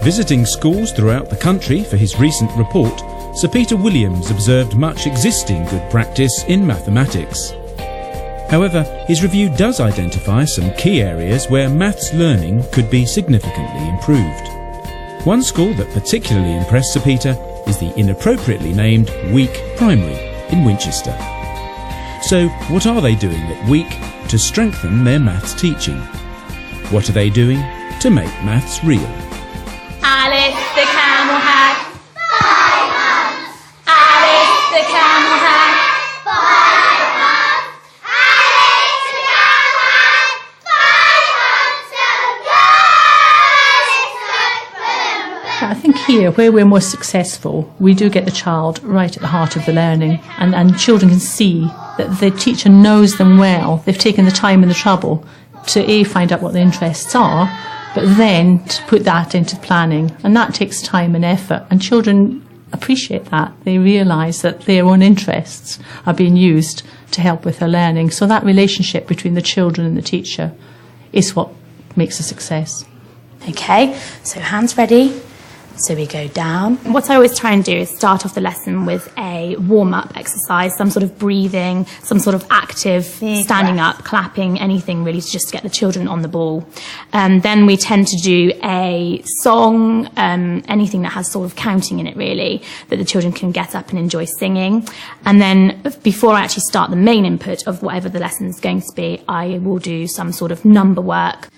Visiting schools throughout the country for his recent report, Sir Peter Williams observed much existing good practice in mathematics. However, his review does identify some key areas where maths learning could be significantly improved. One school that particularly impressed Sir Peter is the inappropriately named Week Primary in Winchester. So, what are they doing at Week to strengthen their maths teaching? What are they doing to make maths real? Alice the camel had 5 humps. Alice the camel had 5 humps. Alice the camel had 5 humps. I think here, where we're most successful, we do get the child right at the heart of the learning, and children can see that the teacher knows them well. They've taken the time and the trouble to find out what their interests are, but then to put that into planning, and that takes time and effort, and children appreciate that. They realise that their own interests are being used to help with their learning. So that relationship between the children and the teacher is what makes a success. Okay, so hands ready. So we go down. What I always try and do is start off the lesson with a warm-up exercise, some sort of breathing, some sort of active standing up, clapping, anything really to just get the children on the ball. Then we tend to do a song, anything that has sort of counting in it really, that the children can get up and enjoy singing. And then before I actually start the main input of whatever the lesson is going to be, I will do some sort of number work.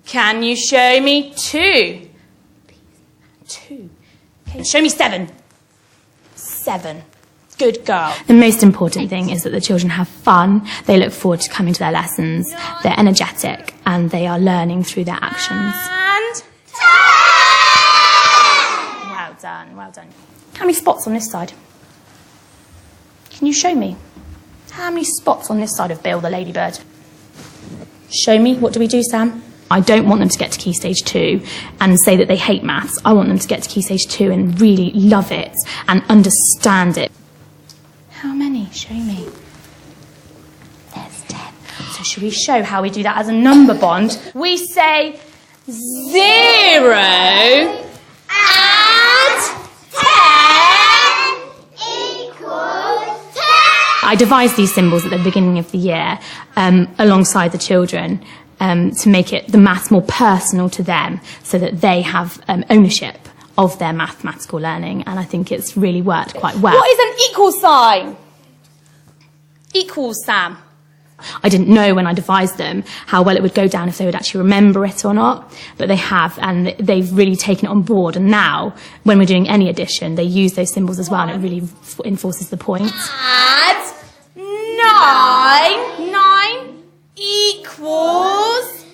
Can you show me 2? 2. Okay, show me 7. 7. Good girl. The most important thing is that the children have fun. They look forward to coming to their lessons. They're energetic and they are learning through their actions. And 10! Well done, well done. How many spots on this side? Can you show me? How many spots on this side of Bill the ladybird? Show me. What do we do, Sam? I don't want them to get to Key Stage 2 and say that they hate maths. I want them to get to Key Stage 2 and really love it and understand it. How many? Show me. There's 10. So should we show how we do that as a number bond? We say 0 and 10 equals 10. I devised these symbols at the beginning of the year alongside the children. To make it the maths more personal to them so that they have ownership of their mathematical learning, and I think it's really worked quite well. What is an equal sign? Equals, Sam. I didn't know when I devised them how well it would go down if they would actually remember it or not, but they have, and they've really taken it on board, and now when we're doing any addition they use those symbols as well, and it really enforces the point. Add 9 equals 10!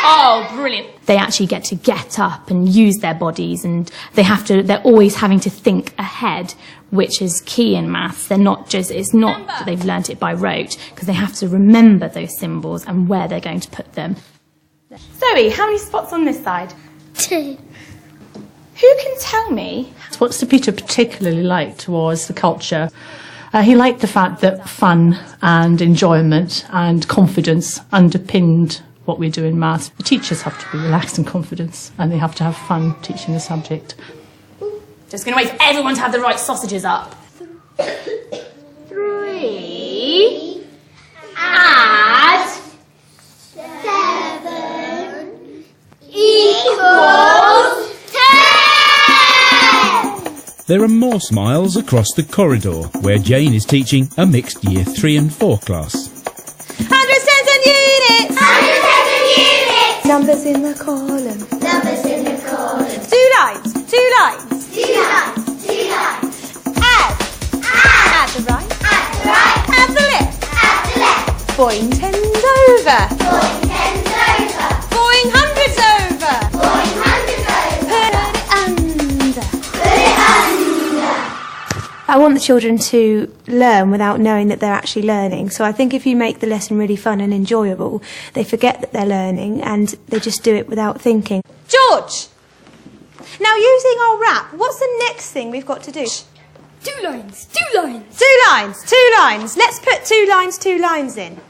Oh, brilliant. They actually get to get up and use their bodies, and they're always having to think ahead, which is key in maths. It's not that they've learnt it by rote, because they have to remember those symbols and where they're going to put them. Zoe, how many spots on this side? 2. Who can tell me? What Sir Peter particularly liked was the culture. He liked the fact that fun and enjoyment and confidence underpinned what we do in maths. The teachers have to be relaxed and confident, and they have to have fun teaching the subject. Just going to wait for everyone to have the right sausages up. 3 add 7 equals 10! There are more smiles across the corridor where Jane is teaching a mixed Year 3 and 4 class. 100 units! 100 units! Numbers in the column. Numbers in the column. 2 lines, 2 lines. 2 lines, 2 lines. Add. Add the right. Add the right. Add the left. Add the left. Boing tens over. Boing tens over. Boing hundreds over. Boing hundreds over. Put it under. Put it under. I want the children to learn without knowing that they're actually learning. So I think if you make the lesson really fun and enjoyable, they forget that they're learning and they just do it without thinking. George! Now, using our rap, what's the next thing we've got to do? 2 lines, 2 lines. 2 lines, 2 lines. Let's put 2 lines in.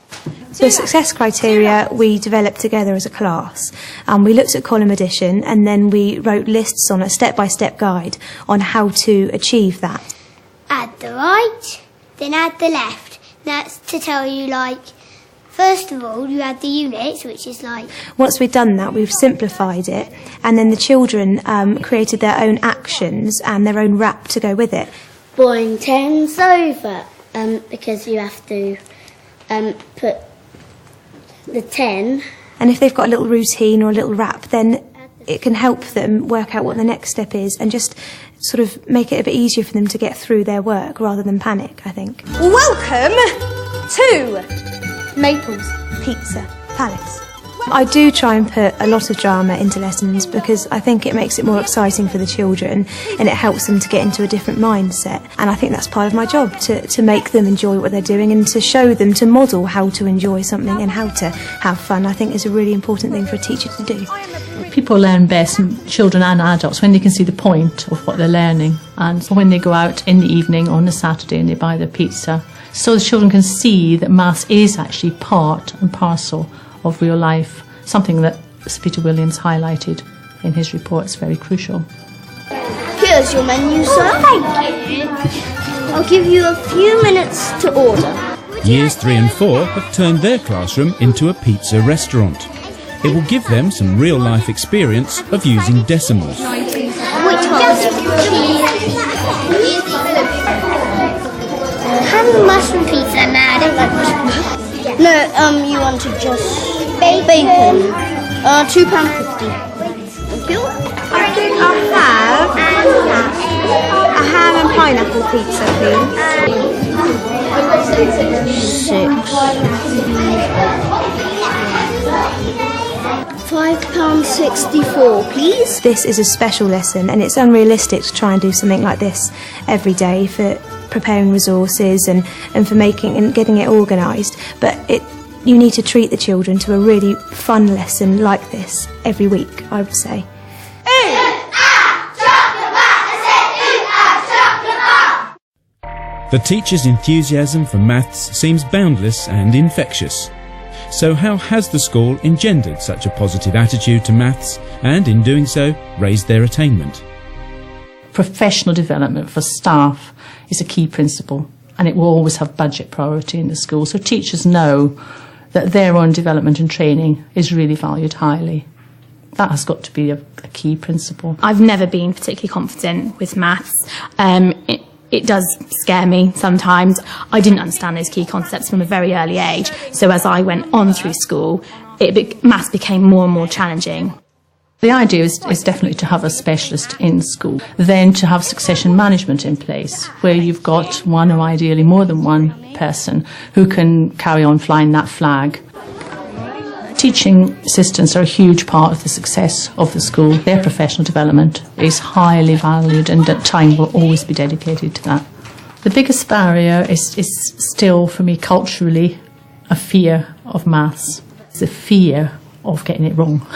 The success criteria we developed together as a class, and we looked at column addition, and then we wrote lists on a step-by-step guide on how to achieve that. Add the right, then add the left. That's to tell you, like, first of all, you add the units, which is like... Once we've done that, we've simplified it, and then the children created their own actions and their own rap to go with it. Boing 10's over, because you have to put the 10... And if they've got a little routine or a little rap, then it can help them work out what the next step is and just sort of make it a bit easier for them to get through their work rather than panic, I think. Welcome to Maples Pizza Palace. I do try and put a lot of drama into lessons because I think it makes it more exciting for the children and it helps them to get into a different mindset. And I think that's part of my job, to make them enjoy what they're doing and to show them, to model how to enjoy something and how to have fun, I think is a really important thing for a teacher to do. People learn best, children and adults, when they can see the point of what they're learning. And when they go out in the evening on a Saturday and they buy their pizza, so the children can see that maths is actually part and parcel of real life, something that Sir Peter Williams highlighted in his report is very crucial. Here's your menu, sir. Thank you. I'll give you a few minutes to order. Years 3 and 4 have turned their classroom into a pizza restaurant. It will give them some real-life experience of using decimals. Which one? Have mushroom pizza. Nah, I don't like mushroom pizza. No, you wanted just bacon. £2.50. Thank you. I think I'll have a ham and pineapple pizza, please. 6. £5.64, please. This is a special lesson and it's unrealistic to try and do something like this every day for preparing resources and for making and getting it organised. But you need to treat the children to a really fun lesson like this every week, I would say. The teacher's enthusiasm for maths seems boundless and infectious. So how has the school engendered such a positive attitude to maths and, in doing so, raised their attainment? Professional development for staff is a key principle, and it will always have budget priority in the school, so teachers know that their own development and training is really valued highly. That has got to be a key principle. I've never been particularly confident with maths. It does scare me sometimes. I didn't understand those key concepts from a very early age, so as I went on through school, maths became more and more challenging. The idea is definitely to have a specialist in school, then to have succession management in place, where you've got one or ideally more than one person who can carry on flying that flag. Teaching assistants are a huge part of the success of the school. Their professional development is highly valued and that time will always be dedicated to that. The biggest barrier is still, for me, culturally, a fear of maths. It's a fear of getting it wrong.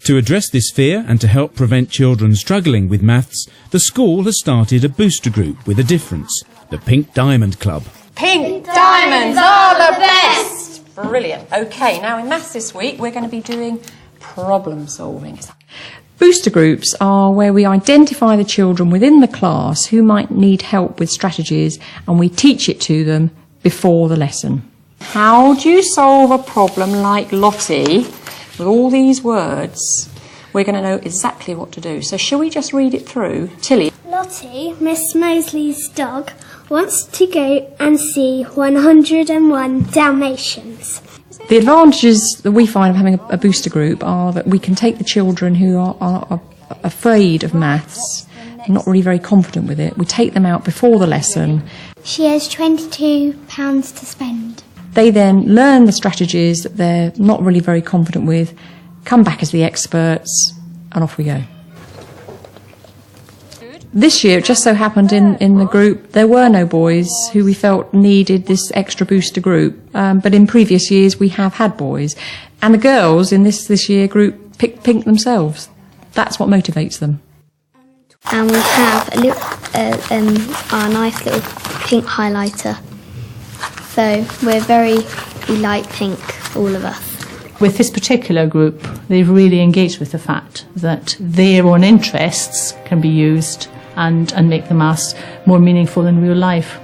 To address this fear and to help prevent children struggling with maths, the school has started a booster group with a difference, the Pink Diamond Club. Pink diamonds are the best! Brilliant. OK, now in maths this week we're going to be doing problem solving. Booster groups are where we identify the children within the class who might need help with strategies and we teach it to them before the lesson. How do you solve a problem like Lottie with all these words? We're going to know exactly what to do. So shall we just read it through? Tilly. Lottie, Miss Mosley's dog, wants to go and see 101 Dalmatians. The advantages that we find of having a booster group are that we can take the children who are afraid of maths, not really very confident with it. We take them out before the lesson. She has £22 to spend. They then learn the strategies that they're not really very confident with, come back as the experts, and off we go. This year, it just so happened in the group, there were no boys who we felt needed this extra booster group. But in previous years, we have had boys. And the girls in this year group picked pink themselves. That's what motivates them. And we have a little, our nice little pink highlighter. So we're very We like pink, all of us. With this particular group, they've really engaged with the fact that their own interests can be used and make the maths more meaningful in real life.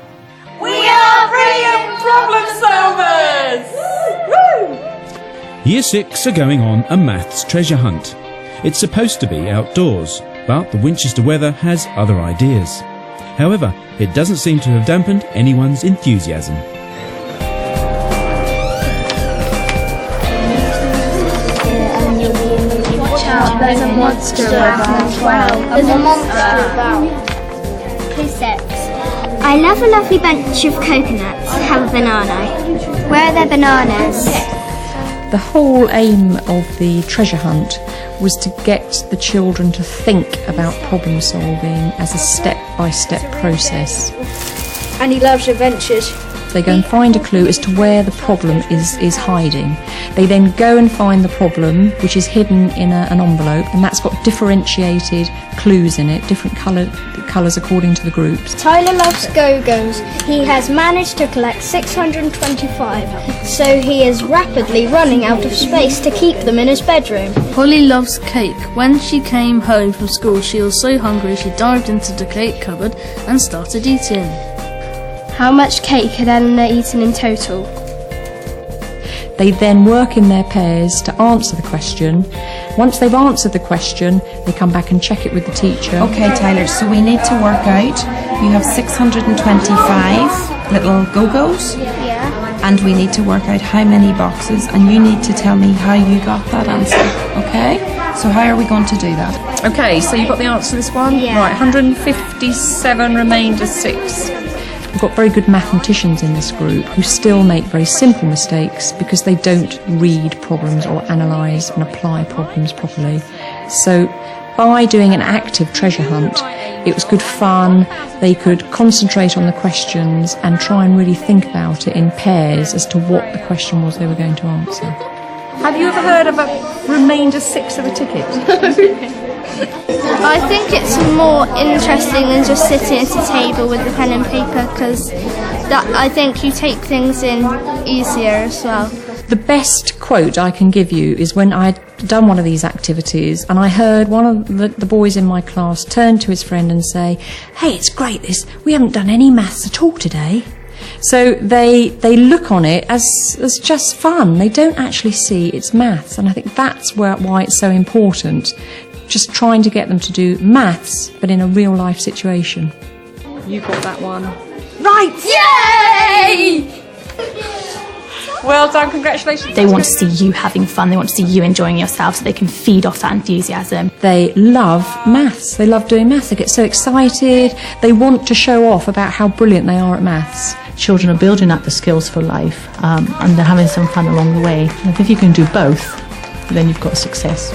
We are brilliant problem solvers! Woo! Year 6 are going on a maths treasure hunt. It's supposed to be outdoors, but the Winchester weather has other ideas. However, it doesn't seem to have dampened anyone's enthusiasm. There's a monster about. There's a monster about. Please sit. I love a lovely bunch of coconuts. Have a banana. Where are their bananas? The whole aim of the treasure hunt was to get the children to think about problem solving as a step-by-step process. And he loves adventures. They go and find a clue as to where the problem is hiding. They then go and find the problem, which is hidden in an envelope, and that's got differentiated clues in it, different colours according to the groups. Tyler loves Go-Go's. He has managed to collect 625, so he is rapidly running out of space to keep them in his bedroom. Polly loves cake. When she came home from school, she was so hungry she dived into the cake cupboard and started eating. How much cake had Eleanor eaten in total? They then work in their pairs to answer the question. Once they've answered the question, they come back and check it with the teacher. Okay, Tyler, so we need to work out, you have 625 little Go-Go's. Yeah. And we need to work out how many boxes, and you need to tell me how you got that answer, okay? So how are we going to do that? Okay, so you've got the answer to this one? Yeah. Right, 157 remainder 6. We've got very good mathematicians in this group who still make very simple mistakes because they don't read problems or analyse and apply problems properly. So by doing an active treasure hunt, it was good fun. They could concentrate on the questions and try and really think about it in pairs as to what the question was they were going to answer. Have you ever heard of a remainder 6 of a ticket? I think it's more interesting than just sitting at a table with a pen and paper, because I think you take things in easier as well. The best quote I can give you is when I'd done one of these activities and I heard one of the boys in my class turn to his friend and say, "Hey, it's great this, we haven't done any maths at all today." So they look on it as just fun. They don't actually see it's maths, and I think that's why it's so important. Just trying to get them to do maths, but in a real life situation. You got that one. Right! Yay! Well done, congratulations. They want to see you having fun, they want to see you enjoying yourself so they can feed off that enthusiasm. They love maths, they love doing maths, they get so excited, they want to show off about how brilliant they are at maths. Children are building up the skills for life, and they're having some fun along the way. And if you can do both, then you've got success.